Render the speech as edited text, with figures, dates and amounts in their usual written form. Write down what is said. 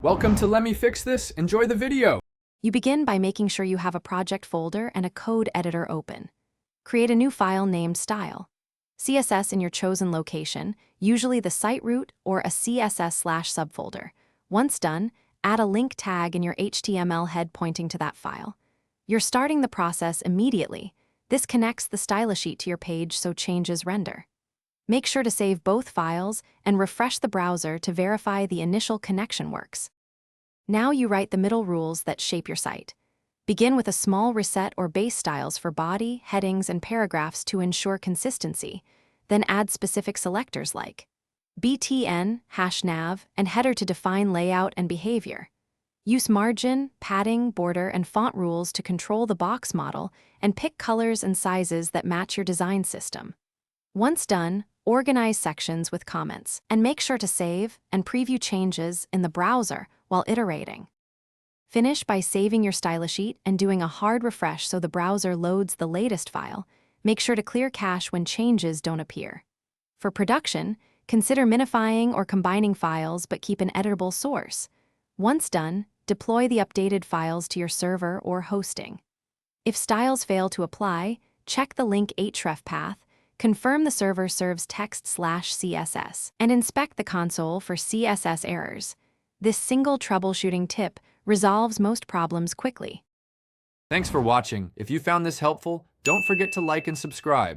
Welcome to Let Me Fix This. Enjoy the video. You begin by making sure you have a project folder and a code editor open. Create a new file named Style.css in your chosen location, usually the site root or a CSS/subfolder. Once done, add a link tag in your HTML head pointing to that file. You're starting the process immediately. This connects the style sheet to your page so changes render. Make sure to save both files and refresh the browser to verify the initial connection works. Now you write the middle rules that shape your site. Begin with a small reset or base styles for body, headings, and paragraphs to ensure consistency. Then add specific selectors like btn, #nav, and header to define layout and behavior. Use margin, padding, border, and font rules to control the box model and pick colors and sizes that match your design system. Once done, organize sections with comments, and make sure to save and preview changes in the browser while iterating. Finish by saving your style sheet and doing a hard refresh so the browser loads the latest file. Make sure to clear cache when changes don't appear. For production, consider minifying or combining files but keep an editable source. Once done, deploy the updated files to your server or hosting. If styles fail to apply, check the link href path, confirm the server serves text/CSS, and inspect the console for CSS errors. This single troubleshooting tip resolves most problems quickly. Thanks for watching. If you found this helpful, don't forget to like and subscribe.